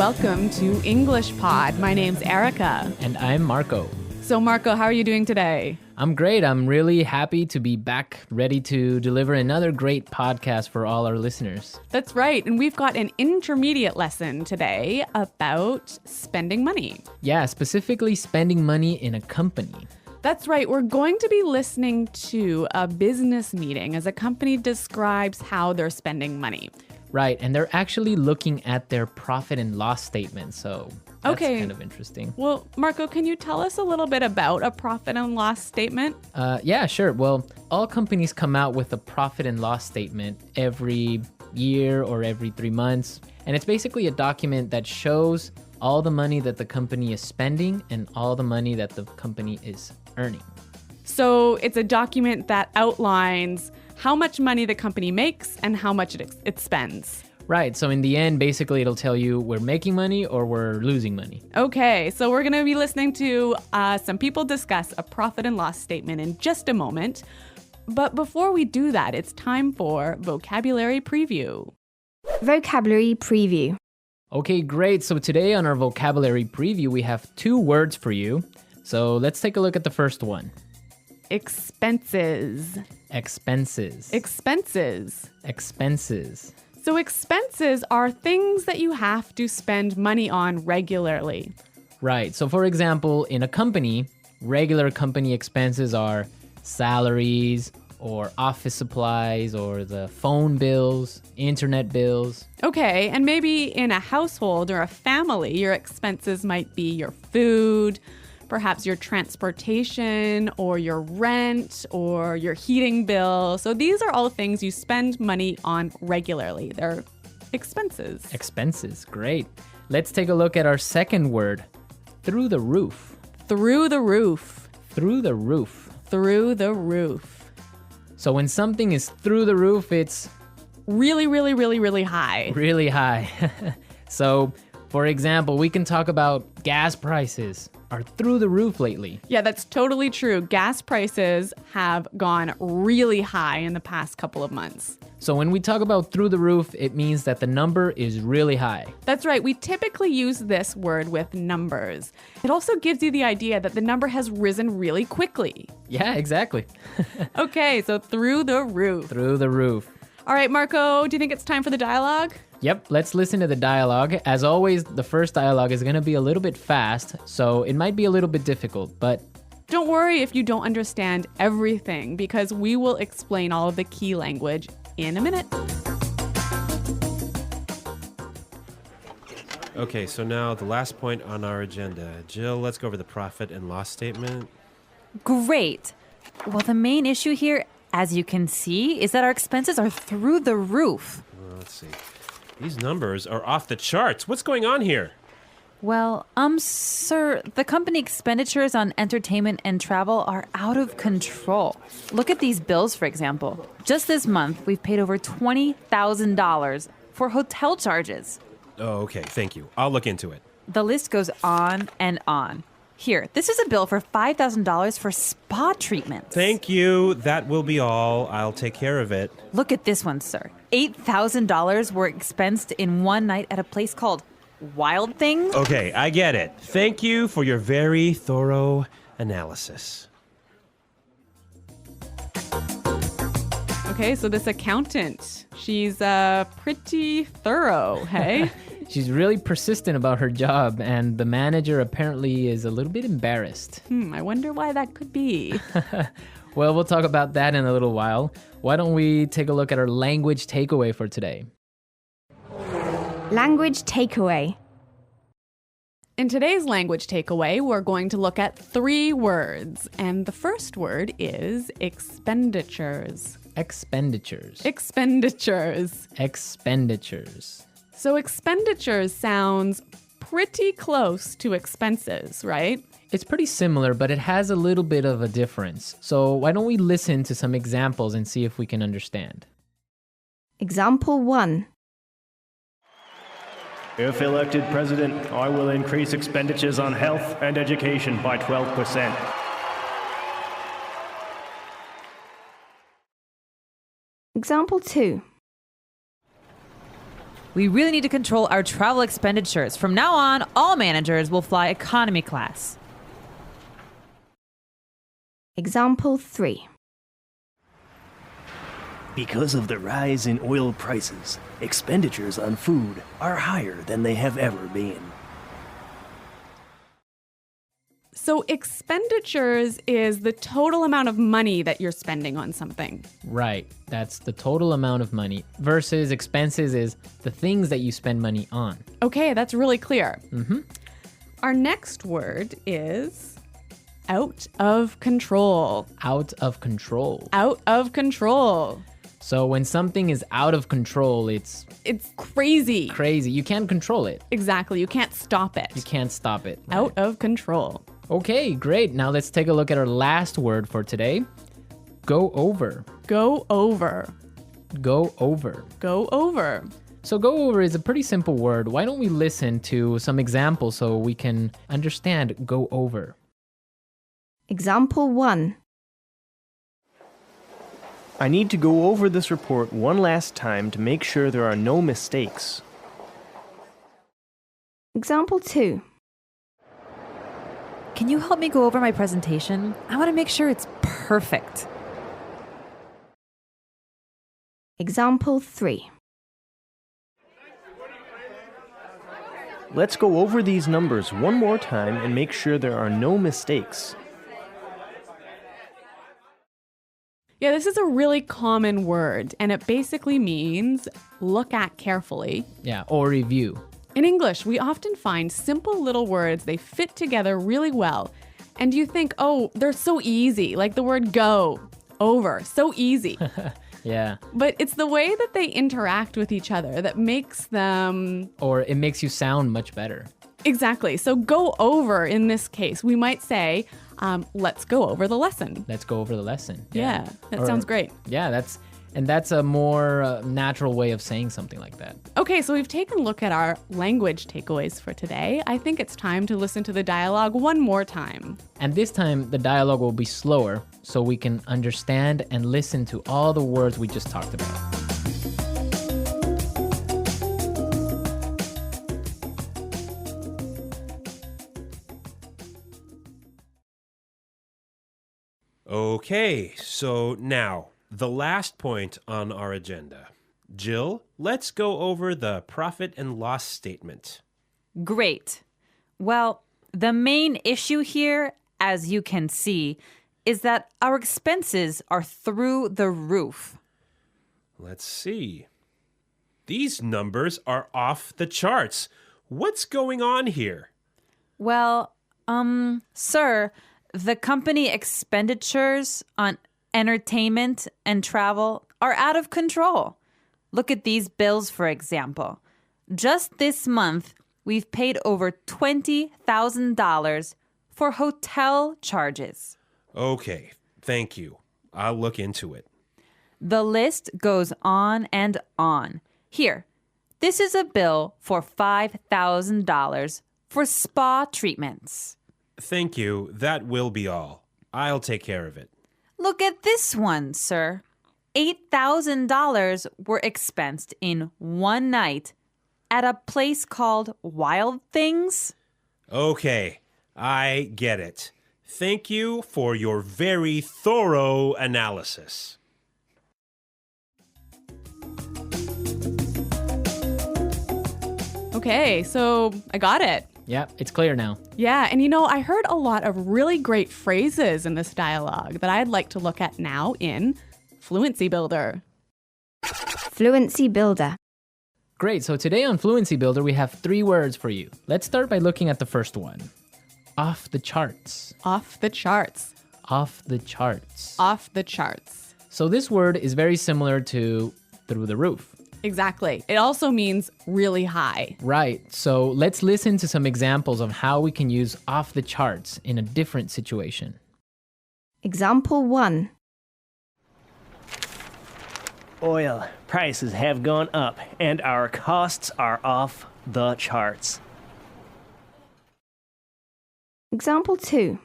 Welcome to Englishpod. My name's Erica. And I'm Marco. So Marco, how are you doing today? I'm great. I'm really happy to be back, ready to deliver another great podcast for all our listeners. That's right. And we've got an intermediate lesson today about spending money. Yeah, specifically spending money in a company. That's right. We're going to be listening to a business meeting as a company describes how they're spending money. Right. And they're actually looking at their profit and loss statement. So that's kind of interesting. Well, Marco, can you tell us a little bit about a profit and loss statement? Yeah, sure. Well, all companies come out with a profit and loss statement every year or every 3 months. And it's basically a document that shows all the money that the company is spending and all the money that the company is earning. So it's a document that outlines how much money the company makes and how much it spends. Right. So in the end, basically, it'll tell you we're making money or we're losing money. Okay. So we're going to be listening to some people discuss a profit and loss statement in just a moment. But before we do that, it's time for Vocabulary Preview. Vocabulary Preview. Okay, great. So today on our Vocabulary Preview, we have 2 words for you. So let's take a look at the first one. Expenses. Expenses. Expenses. Expenses. So expenses are things that you have to spend money on regularly. Right. So for example, in a company, regular company expenses are salaries or office supplies or the phone bills, internet bills. Okay, and maybe in a household or a family, your expenses might be your food, perhaps your transportation or your rent or your heating bill. So these are all things you spend money on regularly. They're expenses. Expenses, great. Let's take a look at our second word, through the roof. Through the roof. Through the roof. Through the roof. So when something is through the roof, it's really, really, really, really high. Really high. So, for example, we can talk about gas prices are through the roof lately. Yeah, that's totally true. Gas prices have gone really high in the past couple of months. So when we talk about through the roof, it means that the number is really high. That's right. We typically use this word with numbers. It also gives you the idea that the number has risen really quickly. Yeah, exactly. Okay, so through the roof. Through the roof. All right, Marco, do you think it's time for the dialogue? Yep, let's listen to the dialogue. As always, the first dialogue is going to be a little bit fast, so it might be a little bit difficult, but don't worry if you don't understand everything, because we will explain all of the key language in a minute. Okay, so now the last point on our agenda. Jill, let's go over the profit and loss statement. Great. Well, the main issue here, as you can see, is that our expenses are through the roof. Well, let's see. These numbers are off the charts. What's going on here? Well, sir, the company expenditures on entertainment and travel are out of control. Look at these bills, for example. Just this month, we've paid over $20,000 for hotel charges. Oh, okay. Thank you. I'll look into it. The list goes on and on. Here, this is a bill for $5,000 for spa treatments. Thank you. That will be all. I'll take care of it. Look at this one, sir. $8,000 were expensed in one night at a place called Wild Thing. Okay, I get it. Thank you for your very thorough analysis. Okay, so this accountant, she's pretty thorough, hey? she's really persistent about her job, and the manager apparently is a little bit embarrassed. I wonder why that could be. Well, we'll talk about that in a little while. Why don't we take a look at our language takeaway for today? Language takeaway. In today's language takeaway, we're going to look at 3 words. And the first word is expenditures. Expenditures. Expenditures. Expenditures. So expenditures sounds pretty close to expenses, right? It's pretty similar, but it has a little bit of a difference. So why don't we listen to some examples and see if we can understand? Example 1. If elected president, I will increase expenditures on health and education by 12%. Example 2. We really need to control our travel expenditures. From now on, all managers will fly economy class. Example 3. Because of the rise in oil prices, expenditures on food are higher than they have ever been. So expenditures is the total amount of money that you're spending on something. Right. That's the total amount of money versus expenses is the things that you spend money on. Okay, that's really clear. Our next word is out of control. Out of control. Out of control. So when something is out of control, it's crazy. crazy. You can't control it. Exactly. You can't stop it. You can't stop it. Right. Out of control. Okay, great. Now let's take a look at our last word for today. Go over. Go over. Go over. Go over. So go over is a pretty simple word. Why don't we listen to some examples so we can understand go over? Example 1. I need to go over this report one last time to make sure there are no mistakes. Example 2. Can you help me go over my presentation? I want to make sure it's perfect. Example 3. Let's go over these numbers one more time and make sure there are no mistakes. Yeah, this is a really common word, and it basically means look at carefully. Yeah, or review. In English, we often find simple little words, they fit together really well. And you think, oh, they're so easy, like the word go, over, so easy. Yeah. But it's the way that they interact with each other that makes them... Or it makes you sound much better. Exactly. So go over in this case, we might say, let's go over the lesson. Let's go over the lesson. Yeah, that Or- sounds great. Yeah, that's a more natural way of saying something like that. Okay, so we've taken a look at our language takeaways for today. I think it's time to listen to the dialogue one more time. And this time, the dialogue will be slower so we can understand and listen to all the words we just talked about. Okay, so now, the last point on our agenda. Jill, let's go over the profit and loss statement. Great. Well, the main issue here, as you can see, is that our expenses are through the roof. Let's see. These numbers are off the charts. What's going on here? Well, sir, the company expenditures on entertainment and travel are out of control. Look at these bills, for example. Just this month, we've paid over $20,000 for hotel charges. Okay, thank you. I'll look into it. The list goes on and on. Here, this is a bill for $5,000 for spa treatments. Thank you. That will be all. I'll take care of it. Look at this one, sir. $8,000 were expensed in one night at a place called Wild Things. Okay, I get it. Thank you for your very thorough analysis. Okay, so I got it. Yeah, it's clear now. Yeah, and I heard a lot of really great phrases in this dialogue that I'd like to look at now in Fluency Builder. Fluency Builder. Great, so today on Fluency Builder, we have 3 words for you. Let's start by looking at the first one. Off the charts. Off the charts. Off the charts. Off the charts. So this word is very similar to through the roof. Exactly. It also means really high. Right, so let's listen to some examples of how we can use off the charts in a different situation. Example 1. Oil prices have gone up and our costs are off the charts. Example 2.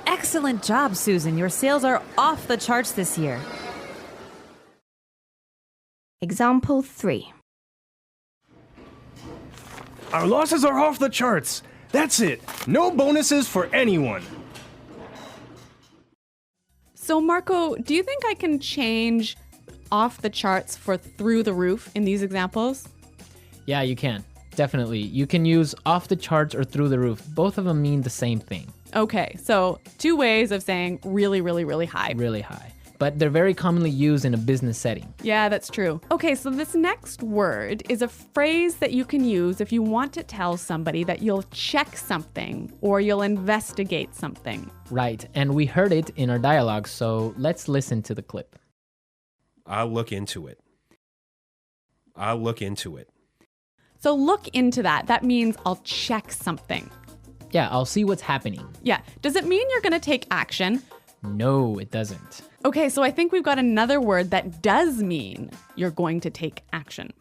Excellent job, Susan. Your sales are off the charts this year. Example 3. Our losses are off the charts. That's it. No bonuses for anyone. So, Marco, do you think I can change off the charts for through the roof in these examples? Yeah, you can. Definitely. You can use off the charts or through the roof. Both of them mean the same thing. Okay, so two ways of saying really, really, really high. Really high. But they're very commonly used in a business setting. Yeah, that's true. Okay, so this next word is a phrase that you can use if you want to tell somebody that you'll check something or you'll investigate something. Right, and we heard it in our dialogue, so let's listen to the clip. I'll look into it. I'll look into it. So look into that. That means I'll check something. Yeah, I'll see what's happening. Yeah. Does it mean you're going to take action? No, it doesn't. Okay, so I think we've got another word that does mean you're going to take action.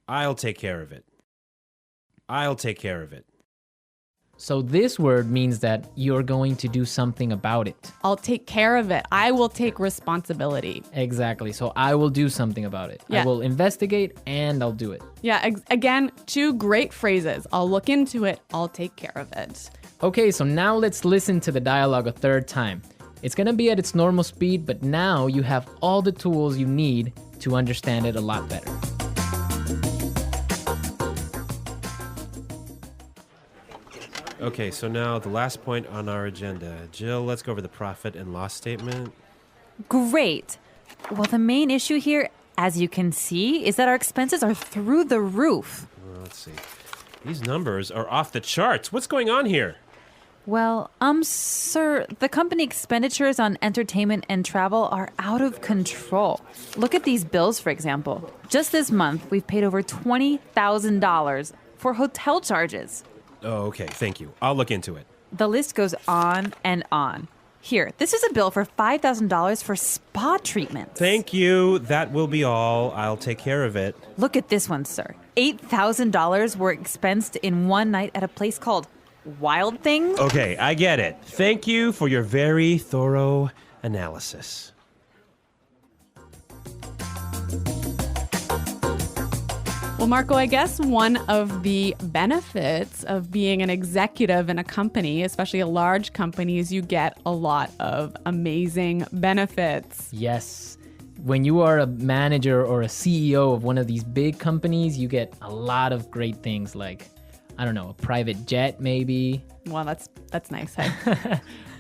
I'll take care of it. I'll take care of it. So this word means that you're going to do something about it. I'll take care of it. I will take responsibility. Exactly. So I will do something about it. Yeah. I will investigate and I'll do it. Yeah, again, two great phrases. I'll look into it. I'll take care of it. Okay, so now let's listen to the dialogue a third time. It's going to be at its normal speed, but now you have all the tools you need to understand it a lot better. Okay, so now the last point on our agenda. Jill, let's go over the profit and loss statement. Great. Well, the main issue here, as you can see, is that our expenses are through the roof. Well, let's see. These numbers are off the charts. What's going on here? Well, sir, the company expenditures on entertainment and travel are out of control. Look at these bills, for example. Just this month, we've paid over $20,000 for hotel charges. Oh, okay. Thank you. I'll look into it. The list goes on and on. Here, this is a bill for $5,000 for spa treatments. Thank you. That will be all. I'll take care of it. Look at this one, sir. $8,000 were expensed in one night at a place called Wild Things. Okay, I get it. Thank you for your very thorough analysis. Well, Marco, I guess one of the benefits of being an executive in a company, especially a large company, is you get a lot of amazing benefits. Yes. When you are a manager or a CEO of one of these big companies, you get a lot of great things like, I don't know, a private jet maybe. Well, that's nice. Hey?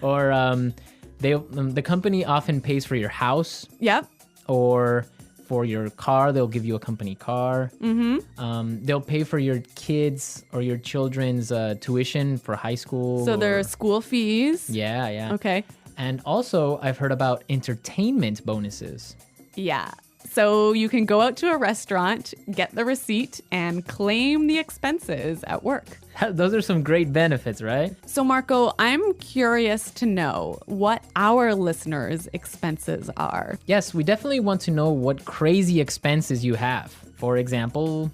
Or the company often pays for your house. Yep. Or for your car, they'll give you a company car. Mm-hmm. They'll pay for your kids or your children's tuition for high school. So there are school fees. Yeah, yeah. Okay. And also, I've heard about entertainment bonuses. Yeah. So you can go out to a restaurant, get the receipt, and claim the expenses at work. Those are some great benefits, right? So, Marco, I'm curious to know what our listeners' expenses are. Yes, we definitely want to know what crazy expenses you have. For example,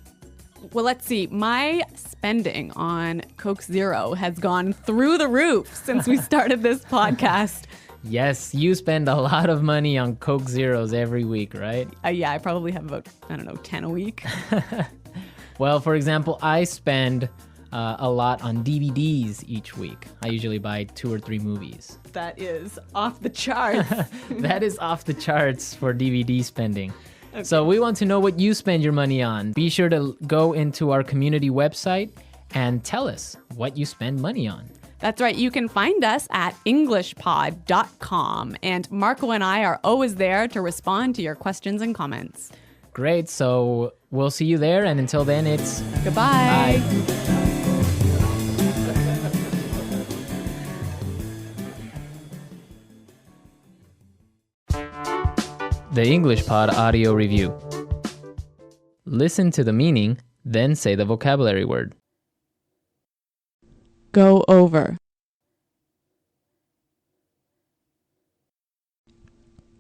Well, let's see. My spending on Coke Zero has gone through the roof since we started this podcast. yes, you spend a lot of money on Coke Zeros every week, right? Yeah, I probably have about, 10 a week. Well, for example, I spend a lot on DVDs each week. I usually buy 2 or 3 movies. That is off the charts. That is off the charts for DVD spending. Okay. So we want to know what you spend your money on. Be sure to go into our community website and tell us what you spend money on. That's right. You can find us at Englishpod.com. And Marco and I are always there to respond to your questions and comments. Great. So we'll see you there. And until then, it's goodbye. Bye. The Englishpod audio review. Listen to the meaning, then say the vocabulary word. Go over.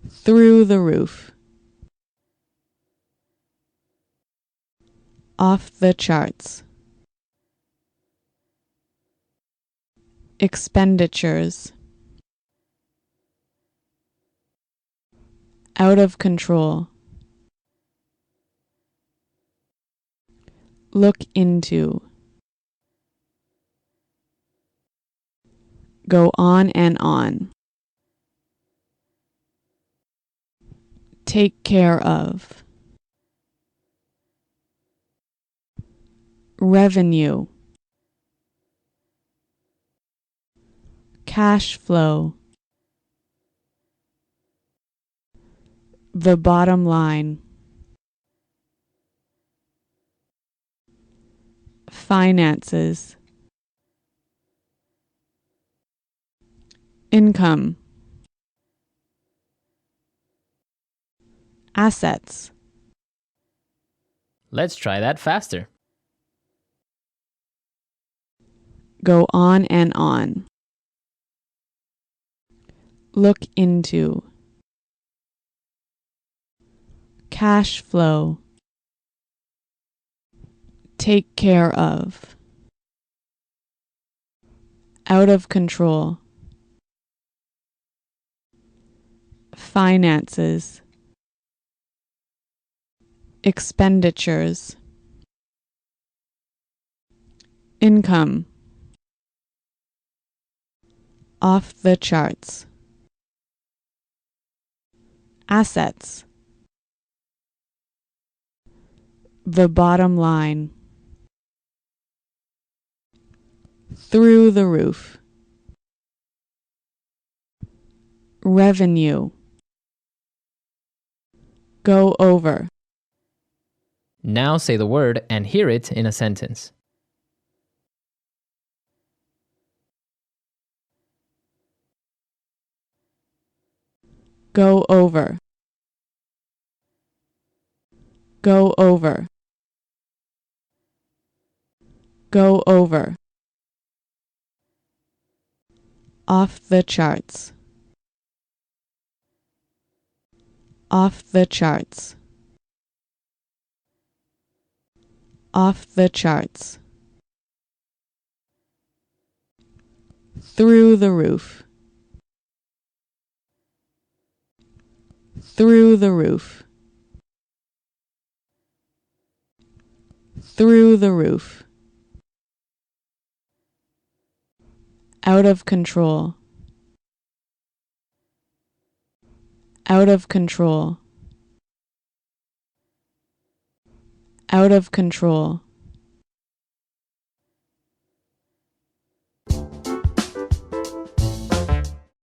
Through the roof. Off the charts. Expenditures. Out of control. Look into. Go on and on. Take care of. Revenue. Cash flow. The bottom line. Finances. Income. Assets. Let's try that faster. Go on and on. Look into. Cash flow. Take care of. Out of control. Finances. Expenditures. Income. Off the charts. Assets. The bottom line. Through the roof. Revenue. Go over. Now say the word and hear it in a sentence. Go over. Go over. Go over. Off the charts. Off the charts. Off the charts. Through the roof. Through the roof. Through the roof. Out of control. Out of control. Out of control.